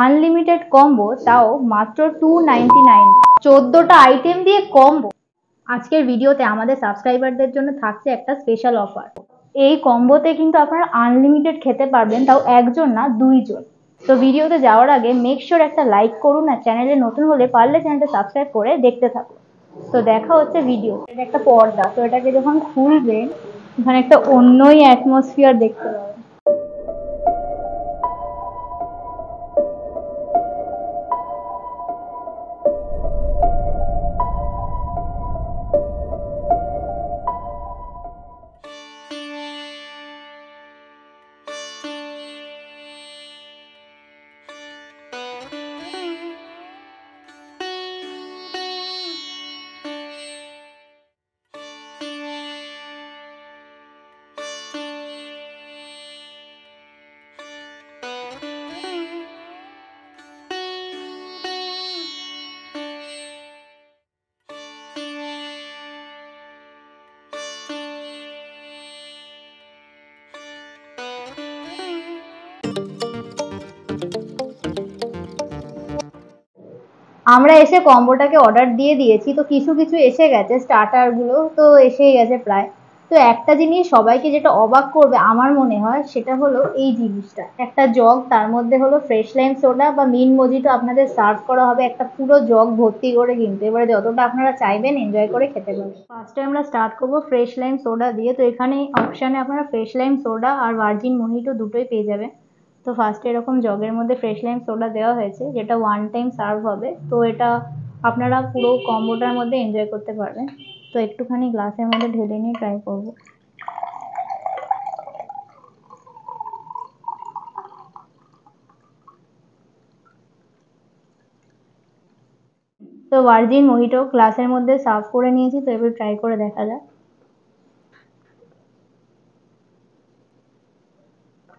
Unlimited combo, তাও মাত্র 299। 14টা item দিয়ে কম্বো। আজকের ভিডিওতে আমাদের সাবস্ক্রাইবারদের জন্য থাকছে একটা স্পেশাল অফার। এই কম্বোতে কিন্তু আপনারা আনলিমিটেড খেতে পারবেন, তাও একজন না, দুইজন। তো ভিডিওতে যাওয়ার আগে মেক শিওর একটা লাইক করুন, আর চ্যানেলে নতুন হলে পারলে চ্যানেলটা সাবস্ক্রাইব করে দেখতে থাকুন। তো দেখা হচ্ছে ভিডিও। এটা একটা পর্দা, তো এটাকে যখন খুলবেন এখানে একটা অন্যই অ্যাটমসফিয়ার দেখতে পাবেন। আমরা এসে কম্বোটাকে অর্ডার দিয়ে দিয়েছি, তো কিছু কিছু এসে গেছে, স্টার্টারগুলো তো এসেই গেছে প্রায়। তো একটা জিনিস সবাইকে যেটা অবাক করবে আমার মনে হয়, সেটা হলো এই জিনিসটা, একটা জগ, তার মধ্যে হলো ফ্রেশ লাইম সোডা বা মিন্ট মজিটো আপনাদের সার্ভ করা হবে একটা পুরো জগ ভর্তি করে। কিন্তু এবারে যতটা আপনারা চাইবেন এনজয় করে খেতে পারবেন। ফার্স্টে আমরা স্টার্ট করবো ফ্রেশ লাইম সোডা দিয়ে। তো এখানে অপশানে আপনারা ফ্রেশ লাইম সোডা আর ভার্জিন মজিটো দুটোই পেয়ে যাবেন। তো ফার্স্টে এরকম জগের মধ্যে ফ্রেশ লাইম সোডা দেওয়া হয়েছে, যেটা ওয়ান টাইম সার্ভ হবে। তো এটা আপনারা পুরো কম্বোটার মধ্যে এনজয় করতে পারবেন। তো একটুখানি গ্লাসের মধ্যে ঢেলে নিয়ে ট্রাই করব। তো ভার্জিন মহিটো গ্লাসের মধ্যে সার্ভ করে নিয়েছি, তো এবার ট্রাই করে দেখা যাক।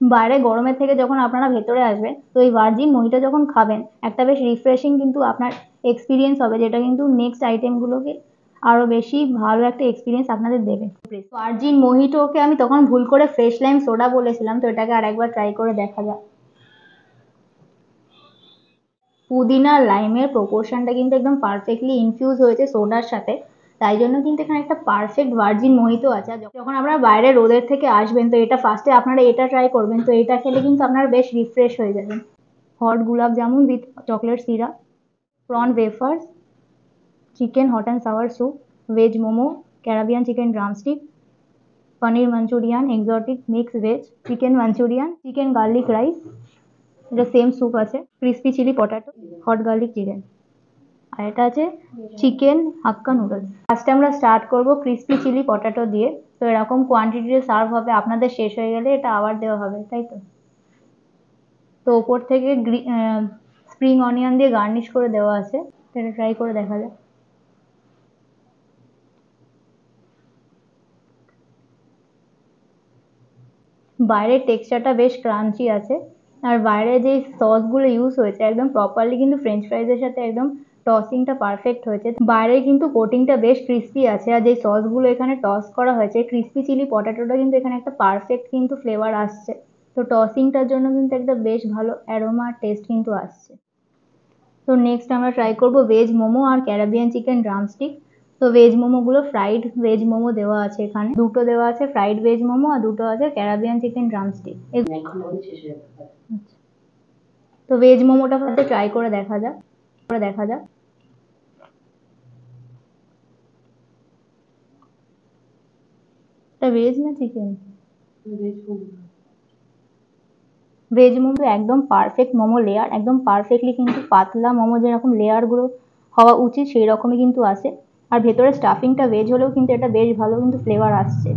বাইরে গরমের থেকে যখন আপনারা ভেতরে আসবেন, তো এই ভার্জিন মহিটো যখন খাবেন একটা বেশ রিফ্রেশিং কিন্তু আপনার এক্সপিরিয়েন্স হবে, যেটা কিন্তু নেক্সট আইটেমগুলোকে আরো বেশি ভালো একটা এক্সপিরিয়েন্স আপনাদের দেবে। ভার্জিন মহিটোকে আমি তখন ভুল করে ফ্রেশ লাইম সোডা বলেছিলাম, তো এটাকে আরেকবার ট্রাই করে দেখা যাক। পুদিনা লাইমের প্রপোর্শনটা কিন্তু একদম পারফেক্টলি ইনফিউজ হয়েছে সোডার সাথে, তাই জন্য কিন্তু এখানে একটা পারফেক্ট ভার্জিন মোহিতো আছে। আর যখন আপনারা বাইরে রোদের থেকে আসবেন, তো এটা ফার্স্টে আপনারা এটা ট্রাই করবেন, তো এটা খেলে কিন্তু আপনারা বেশ রিফ্রেশ হয়ে যাবেন। Hot gulab jamun with chocolate syrup, prawn wafers, chicken hot and sour soup, veg momo, Caribbean chicken drumstick, paneer manchurian exotic mix veg, chicken manchurian, chicken garlic rice, এটা সেম স্যুপ আছে, crispy chilli potato, hot garlic chicken, আর এটা আছে chicken hakka noodles. ফার্স্টে আমরা start করব crispy chilli potato দিয়ে। তো এরকম কোয়ান্টিটিতে সার্ভ হবে, আপনাদের শেষ হয়ে গেলে এটা আবার দেওয়া হবে, তাই তো। তো ওপর থেকে স্প্রিং অনিয়ন দিয়ে গার্নিশ করে দেওয়া আছে, এটা ট্রাই করে দেখা যায়। বাইরের টেক্সচারটা বেশ ক্রাঞ্চি আছে, আর বাইরে যে সসগুলো ইউজ হয়েছে একদম প্রপারলি কিন্তু ফ্রেঞ্চ ফ্রাইজের সাথে একদম টসিংটা পারফেক্ট হয়েছে। বাইরে কিন্তু কোটিংটা বেশ ক্রিস্পি আছে, আর যে সসগুলো এখানে টস করা হয়েছে, ক্রিস্পি চিলি পটাটোটা কিন্তু এখানে একটা পারফেক্ট কিন্তু ফ্লেভার আসছে। তো টসিংটার জন্য কিন্তু একটা বেশ ভালো অ্যারোমা টেস্ট কিন্তু আসছে। তো নেক্সট আমরা ট্রাই করব ভেজ মোমো আর ক্যারাবিয়ান চিকেন ড্রামস্টিক। তো ভেজ মোমোগুলো ফ্রাইড ভেজ মোমো দেওয়া আছে, এখানে দুটো দেওয়া আছে ফ্রাইড ভেজ মোমো, আর দুটো আছে ক্যারাবিয়ান চিকেন ড্রামস্টিক। তো ভেজ মোমোটা ফার্স্টে ট্রাই করে দেখা যাক। এটা ভেজ না চিকেন? ভেজ মোমো একদম পারফেক্ট মোমো লেয়ার, একদম পারফেক্টলি কিন্তু পাতলা মোমো যেরকম লেয়ারগুলো হওয়া উচিত সেই রকমই কিন্তু আসে। আর ভেতরে স্টাফিংটা ভেজ হলেও কিন্তু এটা বেশ ভালো কিন্তু ফ্লেভার আসছে।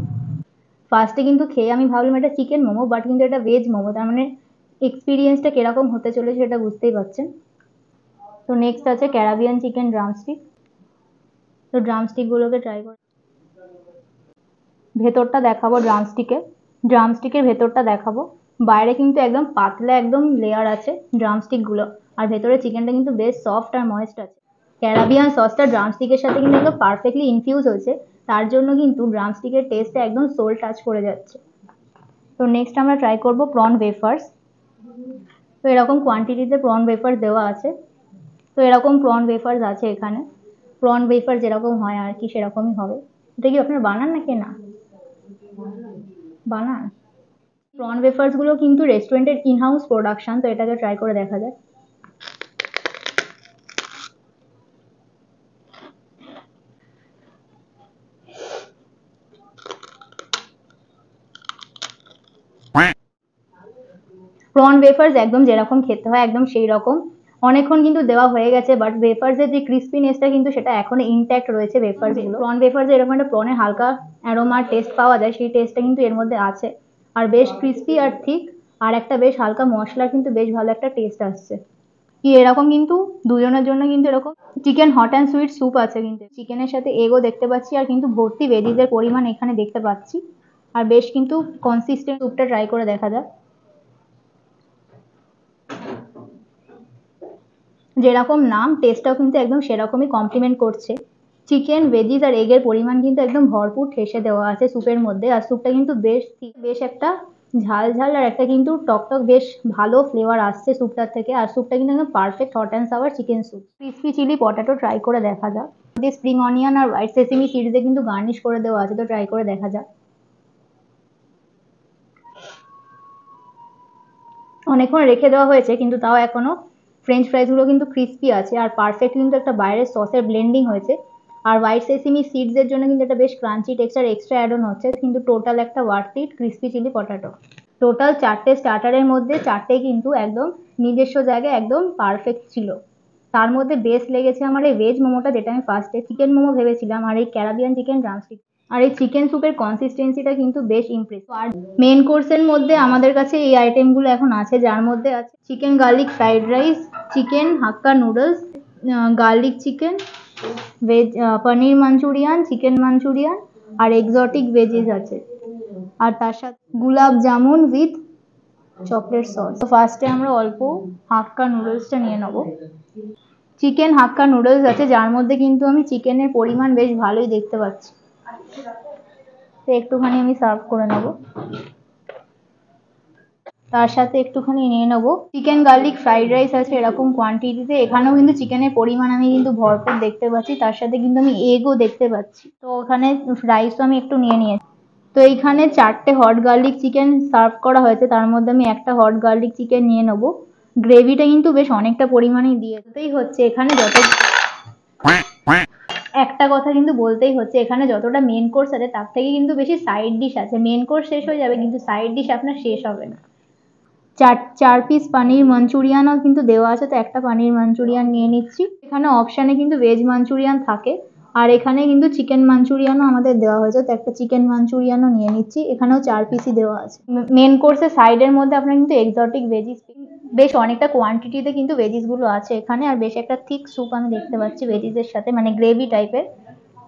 ফার্স্টে কিন্তু খেয়ে আমি ভাবলাম এটা চিকেন মোমো, বাট কিন্তু এটা ভেজ মোমো, তার মানে এক্সপিরিয়েন্সটা কিরকম হতে চলেছে সেটা বুঝতেই পারছেন। তো নেক্সট আছে ক্যারাবিয়ান চিকেন ড্রামস্টিক। তো ড্রামস্টিকগুলোকে ট্রাই করে ভেতরটা দেখাবো। ড্রামস্টিকের ভেতরটা দেখাবো। বাইরে কিন্তু একদম পাতলা একদম লেয়ার আছে ড্রামস্টিকগুলো, আর ভেতরে চিকেনটা কিন্তু বেশ সফট আর ময়েস্ট আছে। ক্যারাবিয়ান সসটা ড্রামস্টিকের সাথে কিন্তু একদম পারফেক্টলি ইনফিউজ হয়েছে, তার জন্য কিন্তু ড্রামস্টিকের টেস্টটা একদম সোল টাচ করে যাচ্ছে। তো নেক্সট আমরা ট্রাই করব প্রন ওয়েফার্স। তো এরকম কোয়ান্টিটিতে প্রন ওয়েফার্স দেওয়া আছে। তো এরকম প্রন ওয়েফার্স আছে এখানে, প্রন ওয়েফার যেরকম হয় আর কি সেরকমই হবে। এটা কি আপনার বানান নাকি না বানান? প্রন ওয়েফার্স গুলো কিন্তু রেস্টুরেন্টের ইন হাউস প্রোডাকশন, তো এটাকে ট্রাই করে দেখা যায়। প্রন ওয়েফার্স একদম যেরকম খেতে হয় একদম সেই রকম, অনেকক্ষণ কিন্তু দেওয়া হয়ে গেছে, বাট ওয়েফার্সের যে ক্রিস্পিনেসটা কিন্তু সেটা এখনো ইনট্যাক্ট রয়েছে ওয়েফার্স গুলো। প্রন ওয়েফার্সে এরকম একটা প্রনের হালকা অ্যারোমার টেস্ট পাওয়া যায়, সেই টেস্টটা কিন্তু এর মধ্যে আছে, আর বেশ ক্রিস্পি আর ঠিক, আর একটা বেশ হালকা মশলার কিন্তু বেশ ভালো একটা টেস্ট আসছে। কি এরকম কিন্তু দুজনের জন্য কিন্তু এরকম chicken hot and sweet soup আছে, কিন্তু চিকেনের সাথে এগও দেখতে পাচ্ছি, আর কিন্তু ভর্তি ভেজিসের পরিমাণ এখানে দেখতে পাচ্ছি, আর বেশ কিন্তু কনসিস্টেন্ট। স্যুপটা ট্রাই করে দেখা যাক। যেরকম নাম, টেস্টটাও কিন্তু একদম সেরকমই কমপ্লিমেন্ট করছে। চিকেন, ভেজিস আর এগের পরিমাণ কিন্তু একদম ভরপুর ঠেসে দেওয়া আছে স্যুপের মধ্যে, আর স্যুপটা কিন্তু বেশ একটা ঝাল ঝাল আর একটা কিন্তু টকটক বেশ ভালো ফ্লেভার আসছে স্যুপটার থেকে, আর স্যুপটা কিন্তু একদম perfect hot and sour chicken soup. Crispy chilli potato try করে দেখা যাক। দিয়ে স্প্রিং অনিয়ন আর হোয়াইট সেসিমি সিডসে কিন্তু গার্নিশ করে দেওয়া আছে, তো ট্রাই করে দেখা যাক। অনেকক্ষণ রেখে দেওয়া হয়েছে কিন্তু তাও এখনো ফ্রেঞ্চ ফ্রাইসগুলো কিন্তু ক্রিস্পি আছে, আর পারফেক্ট কিন্তু একটা বাইরের সসের ব্লেন্ডিং হয়েছে, আর হোয়াইট সেসিমি সিডসের জন্য কিন্তু একটা বেশ crunchy texture extra add on হচ্ছে, কিন্তু টোটাল একটা worth it crispy chilli potato. Total 4টে স্টার্টারের মধ্যে 4টেই কিন্তু একদম নিজস্ব জায়গায় একদম পারফেক্ট ছিল। তার মধ্যে বেস্ট লেগেছে আমার এই ভেজ মোমোটা, যেটা আমি ফার্স্টে চিকেন মোমো ভেবেছিলাম, আর এই ক্যারাবিয়ান চিকেন ড্রামস্টিক, আর এই চিকেন স্যুপের কনসিস্টেন্সিটা কিন্তু বেশ ইমপ্রেসিভ। আর মেন কোর্সের মধ্যে আমাদের কাছে এই আইটেমগুলো এখন আছে, যার মধ্যে আছে chicken garlic fried rice, chicken hakka noodles, garlic chicken, veg paneer manchurian, chicken manchurian, আর এক্সোটিক ভেজিস আছে, আর তার সাথে gulab jamun with chocolate sauce. তো ফার্স্টে আমরা অল্প হাক্কা নুডলসটা নিয়ে নেবো। চিকেন হাক্কা নুডলস আছে, যার মধ্যে কিন্তু আমি চিকেনের পরিমাণ বেশ ভালোই দেখতে পাচ্ছি, তো একটুখানি আমি সার্ভ করে নেবো। তার সাথে একটুখানি নিয়ে নেবো চিকেন গার্লিক ফ্রাইড রাইস আছে এরকম কোয়ান্টিটিতে, এখানেও কিন্তু চিকেনের পরিমাণ আমি কিন্তু ভরপুর দেখতে পাচ্ছি, তার সাথে কিন্তু আমি এগও দেখতে পাচ্ছি। তো ওখানে রাইসও আমি একটু নিয়ে নিয়েছি। তো এইখানে 4টে হট গার্লিক চিকেন সার্ভ করা হয়েছে, তার মধ্যে আমি একটা হট গার্লিক চিকেন নিয়ে নেবো। গ্রেভিটা কিন্তু বেশ অনেকটা পরিমাণেই দিয়েই হচ্ছে এখানে, একটা কথা কিন্তু বলতেই হচ্ছে, এখানে যতটা মেন কোর্স আছে তার থেকে কিন্তু বেশি সাইড ডিশ আছে। মেন কোর্স শেষ হয়ে যাবে কিন্তু সাইড ডিশ আপনার শেষ হবে না। চার পিস পানির মাঞ্চুরিয়ানও কিন্তু দেওয়া আছে, তো একটা পানির মাঞ্চুরিয়ান নিয়ে নিচ্ছি। এখানে অপশানে কিন্তু ভেজ মাঞ্চুরিয়ান থাকে, আর এখানে কিন্তু চিকেন মাঞ্চুরিয়ানও আমাদের দেওয়া হয়েছে, তো একটা চিকেন মাঞ্চুরিয়ানও নিয়ে নিচ্ছি। এখানেও 4 পিসই দেওয়া আছে। মেন কোর্সের সাইডের মধ্যে আপনার কিন্তু এক্সোটিক ভেজিস বেশ অনেকটা কোয়ান্টিটিতে কিন্তু ভেজিস গুলো আছে এখানে, আর বেশ একটা থিক স্যুপ আমি দেখতে পাচ্ছি ভেজিসের সাথে, মানে গ্রেভি টাইপের,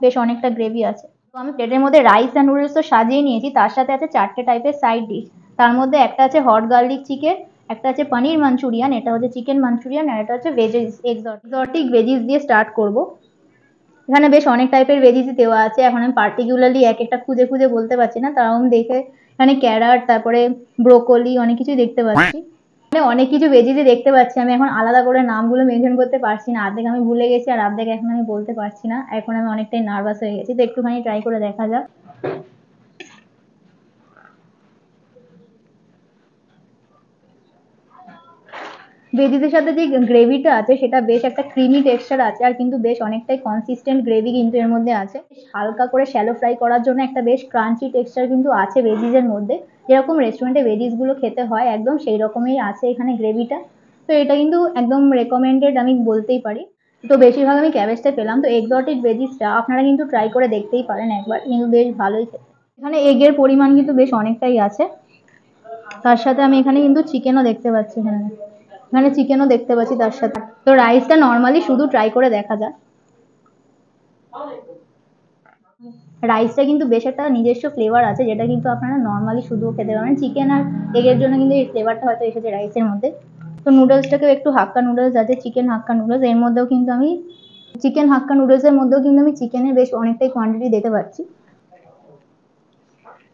বেশ অনেকটা গ্রেভি আছে। তো আমি প্লেটের মধ্যে রাইস আর নুডলস তো সাজিয়ে নিয়েছি, তার সাথে আছে 4টে টাইপের সাইড ডিশ। তার মধ্যে একটা আছে হট গার্লিক চিকেন, একটা আছে পনির মাঞ্চুরিয়ান, এটা হচ্ছে চিকেন মাঞ্চুরিয়ান, আর এটা হচ্ছে ভেজিস এক্সোটিক ভেজিস দিয়ে স্টার্ট করব। এখানে বেশ অনেক টাইপের ভেজিসই দেওয়া আছে, এখন আমি পার্টিকুলারলি এক একটা খুঁজে খুঁজে বলতে পারছি না, তাও আমি দেখে এখানে ক্যারট, তারপরে ব্রোকলি, অনেক কিছুই দেখতে পাচ্ছি। মানে অনেক কিছু ভেজিসই দেখতে পাচ্ছি, আমি এখন আলাদা করে নামগুলো মেনশন করতে পারছি না, অর্ধেক আমি ভুলে গেছি আর অর্ধেক এখন আমি বলতে পারছি না, এখন আমি অনেকটাই নার্ভাস হয়ে গেছি, তো একটুখানি ট্রাই করে দেখা যাক। ভেজিসের সাথে যে গ্রেভিটা আছে সেটা বেশ একটা ক্রিমি টেক্সচার আছে, আর কিন্তু বেশ অনেকটাই কনসিস্টেন্ট গ্রেভি কিন্তু এর মধ্যে আছে। হালকা করে শ্যালো ফ্রাই করার জন্য একটা বেশ ক্রাঞ্চি টেক্সচার কিন্তু আছে ভেজিসের মধ্যে, যেরকম রেস্টুরেন্টে ভেজিসগুলো খেতে হয় একদম সেই রকমই আছে এখানে গ্রেভিটা। তো এটা কিন্তু একদম রেকমেন্ডেড আমি বলতেই পারি। তো বেশিরভাগ আমি ক্যাবেজটা পেলাম, তো এক্সোটিক ভেজিসটা আপনারা কিন্তু ট্রাই করে দেখতেই পারেন একবার, কিন্তু বেশ ভালোই খেতে। এখানে এগের পরিমাণ কিন্তু বেশ অনেকটাই আছে, তার সাথে আমি এখানে কিন্তু চিকেনও দেখতে পাচ্ছি, এখানে চিকেনও দেখতে পাচ্ছি তার সাথে। তো রাইসটা নর্মালি শুধু ট্রাই করে দেখা যাক। রাইসটা কিন্তু বেশ একটা নিজস্ব ফ্লেভার আছে, যেটা কিন্তু আপনারা নর্মালি শুধুও খেতে পারেন, চিকেন আর এগের জন্য কিন্তু এই ফ্লেভারটা হয়তো এসেছে রাইসের মধ্যে। তো নুডলসটাকেও একটু হাক্কা নুডলস আছে, চিকেন হাক্কা নুডলস, এর মধ্যেও কিন্তু আমি চিকেন হাক্কা নুডলসের মধ্যেও কিন্তু আমি চিকেনের বেশ অনেকটাই কোয়ান্টিটি দেখতে পাচ্ছি।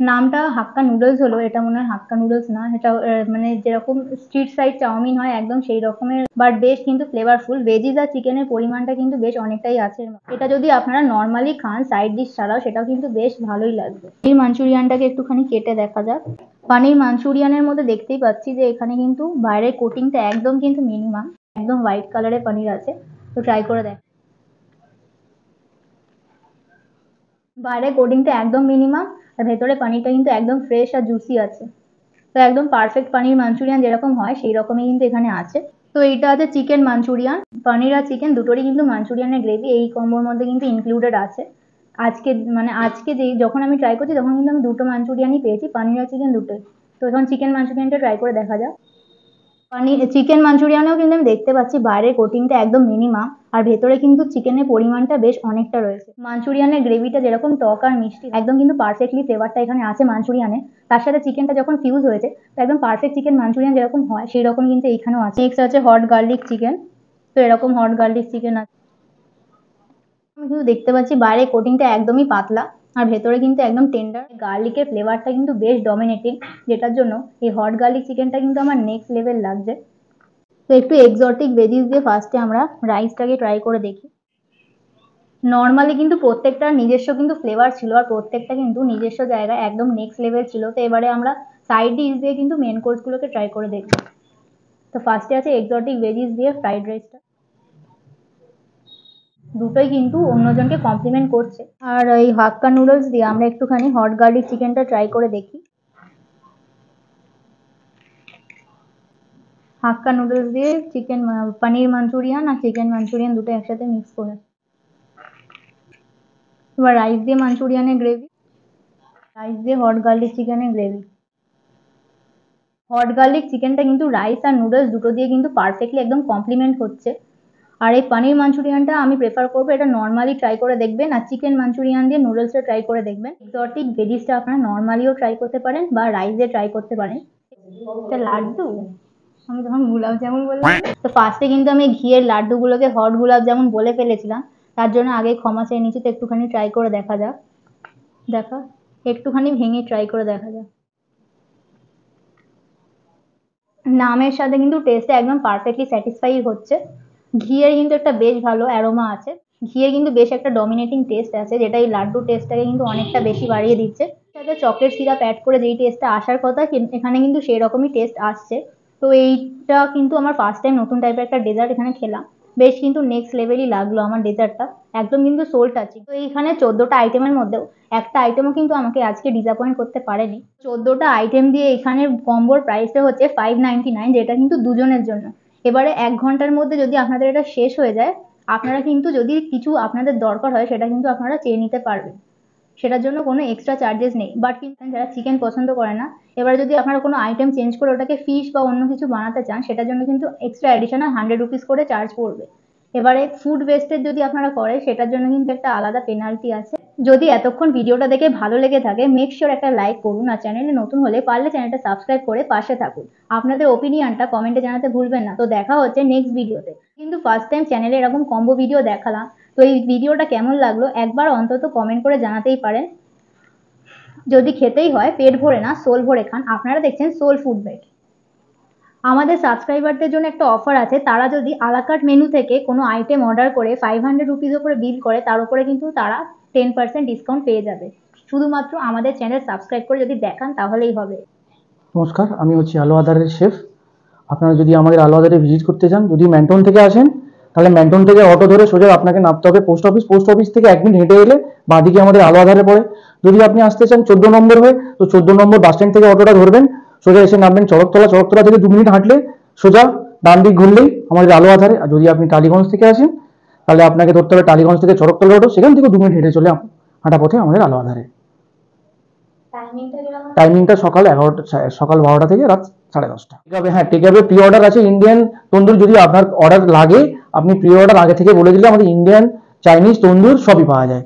নামটা হাক্কা নুডলস হলো, এটা মনে হয় হাক্কা নুডলস না, এটা মানে যেরকম স্ট্রিট সাইড চাউমিন হয় একদম সেই রকমের, বাট বেশ কিন্তু ফ্লেভারফুল। ভেজিস আর চিকেনের পরিমাণটা কিন্তু বেশ অনেকটাই আছে। এটা যদি আপনারা নর্মালি খান সাইড ডিশ ছাড়াও, সেটাও কিন্তু বেশ ভালোই লাগবে। এই মাঞ্চুরিয়ানটাকে একটুখানি কেটে দেখা যাক। পানির মাঞ্চুরিয়ানের মধ্যে দেখতেই পাচ্ছি যে এখানে কিন্তু বাইরের কোটিংটা একদম কিন্তু মিনিমাম, একদম হোয়াইট কালারের পনির আছে। তো ট্রাই করে দেখ। বাইরে কোটিংটা একদম মিনিমাম, আর ভেতরে পানিরটা কিন্তু একদম ফ্রেশ আর জুসি আছে। তো একদম পারফেক্ট পানির মাঞ্চুরিয়ান যেরকম হয় সেই রকমই কিন্তু এখানে আছে। তো এইটা আছে চিকেন মাঞ্চুরিয়ান, পনির আর চিকেন দুটোরই কিন্তু মাঞ্চুরিয়ানের গ্রেভি এই কম্বোর মধ্যে কিন্তু ইনক্লুডেড আছে। আজকে যখন আমি ট্রাই করছি তখন কিন্তু আমি দুটো মাঞ্চুরিয়ানই পেয়েছি, পনির আর চিকেন দুটোই। তো এখন চিকেন মাঞ্চুরিয়ানটা ট্রাই করে দেখা যাক। চিকেন মাঞ্চুরিয়ানেও কিন্তু আমি দেখতে পাচ্ছি বাইরের কোটিংটা একদম মিনিমাম, আর ভেতরে কিন্তু চিকেনের পরিমাণটা বেশ অনেকটা রয়েছে। মাঞ্চুরিয়ানের গ্রেভিটা যেরকম টক আর মিষ্টি একদম কিন্তু পারফেক্টলি ফ্লেভারটা এখানে আছে মাঞ্চুরিয়ানে, তার সাথে চিকেনটা যখন ফিউজ হয়েছে তো একদম পারফেক্ট চিকেন মাঞ্চুরিয়ান যেরকম হয় সেই রকম কিন্তু এখানেও আছে। নেক্সট আছে হট গার্লিক চিকেন। তো এরকম হট গার্লিক চিকেন আছে, আমি কিন্তু দেখতে পাচ্ছি বাইরে কোটিংটা একদমই পাতলা আর ভেতরে কিন্তু একদম টেন্ডার। গার্লিকের ফ্লেভারটা কিন্তু বেশ ডমিনেটিং, যেটার জন্য এই হট গার্লিক চিকেনটা কিন্তু আমার নেক্সট লেভেল লাগছে। তো একটু এক্সোটিক ভেজিস দিয়ে ফার্স্টে আমরা রাইসটাকে ট্রাই করে দেখি। নর্মালি কিন্তু প্রত্যেকটার নিজস্ব কিন্তু ফ্লেভার ছিল, আর প্রত্যেকটা কিন্তু নিজস্ব জায়গায় একদম নেক্সট লেভেল ছিল। তো এবারে আমরা সাইড ডিশ দিয়ে কিন্তু মেন কোর্সগুলোকে ট্রাই করে দেখবো। তো ফার্স্টে আছে এক্সোটিক ভেজিস দিয়ে ফ্রাইড রাইসটা, দুটোই কিন্তু অন্যজনকে কমপ্লিমেন্ট করছে। আর এই হাক্কা নুডলস দিয়ে আমরা একটুখানি হট গার্লিক চিকেনটা ট্রাই করে দেখি। হাক্কা নুডলস দিয়ে চিকেন পনির মাঞ্চুরিয়ান আর চিকেন মাঞ্চুরিয়ান দুটো একসাথে মিক্স করে। এবার রাইস দিয়ে মাঞ্চুরিয়ানের গ্রেভি, রাইস দিয়ে হট গার্লিক চিকেনের গ্রেভি। হট গার্লিক চিকেনটা কিন্তু রাইস আর নুডলস দুটো দিয়ে কিন্তু পারফেক্টলি একদম কমপ্লিমেন্ট হচ্ছে। আর এই পনির মাঞ্চুরিয়ানটা আমি প্রেফার করবো এটা নর্মালি ট্রাই করে দেখবেন, আর চিকেন মাঞ্চুরিয়ান দিয়ে নুডলসটা ট্রাই করে দেখবেন। এক্সোটিক ভেজিসটা আপনারা নর্মালিও ট্রাই করতে পারেন বা রাইস দিয়ে ট্রাই করতে পারেন। এটা লাড্ডু, আমি তখন গুলাব জামুন বললাম। তো ফার্স্টে কিন্তু আমি ঘিয়ের লাড্ডুগুলোকে হট গুলাব জামুন বলে ফেলেছিলাম, তার জন্য আগে ক্ষমা চেয়ে নিচ্ছি। তো একটুখানি ট্রাই করে দেখা যাক। দেখা, একটুখানি ভেঙে ট্রাই করে দেখা যাক। নামের সাথে কিন্তু টেস্টটা একদম পারফেক্টলি স্যাটিসফাই হচ্ছে। ঘিয়ের কিন্তু একটা বেশ ভালো অ্যারোমা আছে, ঘিয়ের কিন্তু বেশ একটা ডমিনেটিং টেস্ট আছে, যেটা এই লাড্ডু টেস্টটাকে কিন্তু অনেকটা বেশি বাড়িয়ে দিচ্ছে। সাথে চকলেট সিরাপ অ্যাড করে যেই টেস্টটা আসার কথা এখানে কিন্তু সেই রকমই টেস্ট আসছে। তো এইটা কিন্তু আমার ফার্স্ট টাইম নতুন টাইপের একটা ডেজার্ট এখানে খেলাম, বেশ কিন্তু নেক্সট লেভেলই লাগলো আমার ডেজার্টটা, একদম কিন্তু সোল টাচিং। তো এইখানে 14টা আইটেমের মধ্যেও একটা আইটেমও কিন্তু আমাকে আজকে ডিসঅ্যাপয়েন্ট করতে পারেনি। 14টা আইটেম দিয়ে এখানে কম্বোর প্রাইসটা হচ্ছে 599, যেটা কিন্তু দুজনের জন্য। এবারে 1 ঘন্টার মধ্যে যদি আপনাদের এটা শেষ হয়ে যায়, আপনারা কিন্তু যদি কিছু আপনাদের দরকার হয় সেটা কিন্তু আপনারা চেয়ে নিতে পারবেন, সেটার জন্য কোনো এক্সট্রা চার্জেস নেই। বাট কিন্তু যারা চিকেন পছন্দ করে না, এবার যদি আপনারা কোনো আইটেম চেঞ্জ করে ওটাকে ফিশ বা অন্য কিছু বানাতে চান, সেটার জন্য কিন্তু এক্সট্রা অ্যাডিশনাল 100 রুপিস করে চার্জ পড়বে। এবারে ফুড ওয়েস্টেজ যদি আপনারা করেন সেটার জন্য কিন্তু একটা আলাদা পেনাল্টি আছে। যদি এতক্ষণ ভিডিওটা দেখে ভালো লেগে থাকে, মেক শিওর একটা লাইক করুন, আর চ্যানেলে নতুন হলে পারলে চ্যানেলটা সাবস্ক্রাইব করে পাশে থাকুন। আপনাদের ওপিনিয়নটা কমেন্টে জানাতে ভুলবেন না। তো দেখা হচ্ছে নেক্সট ভিডিওতে। কিন্তু ফার্স্ট টাইম চ্যানেলে এরকম কম্বো ভিডিও দেখালাম, তো এই ভিডিওটা কেমন লাগলো একবার অন্তত কমেন্ট করে জানাতেই পারেন। যদি খেতেই হয় পেট ভরে না সোল ভরে খান। আপনারা দেখছেন সোল ফুড বেট। আমাদের সাবস্ক্রাইবারদের জন্য একটা অফার আছে, তারা যদি আলাকার্ট মেনু থেকে কোনো আইটেম অর্ডার করে 500 রুপিস উপরে বিল করে, তার উপরে কিন্তু তারা 10% ডিসকাউন্ট পেয়ে যাবে, শুধুমাত্র আমাদের চ্যানেল সাবস্ক্রাইব করে যদি দেখান তাহলেই হবে। নমস্কার, আমি হচ্ছি আলো আধারের শেফ। আপনারা যদি আমাদের আলো আধারে ভিজিট করতে চান, যদি ম্যান্টন থেকে আসেন তাহলে ম্যান্টন থেকে অটো ধরে সোজা আপনাকে নামতে হবে পোস্ট অফিস। পোস্ট অফিস থেকে 1 মিনিট হেঁটে এলে বাঁদিকে আমাদের আলো আধারে পড়ে। যদি আপনি আসতে চান 14 নম্বর হয়ে, তো 14 নম্বর বাস স্ট্যান্ড থেকে অটোটা ধরবেন, সোজা এসে নামবেন চড়কতলা। চড়কতলা থেকে 2 মিনিট হাঁটলে সোজা ডান দিক ঘুরলেই আমাদের আলো আধারে। আর যদি আপনি টালিগঞ্জ থেকে আসেন তাহলে আপনাকে ধরতে হবে টালিগঞ্জ থেকে চড়কতলা অটো, সেখান থেকে 2 মিনিট হেঁটে চলে হাঁটা পথে আমাদের আলো আধারে। টাইমিংটা সকাল 12টা থেকে রাত 10:30। ঠিক আছে, হ্যাঁ টেক অ্যাওয়ে প্রি অর্ডার আছে। ইন্ডিয়ান তন্দুর যদি আপনার অর্ডার লাগে, আপনি প্রি অর্ডার আগে থেকে বলে দিলে আমাদের ইন্ডিয়ান, চাইনিজ, তন্দুর সবই পাওয়া যায়।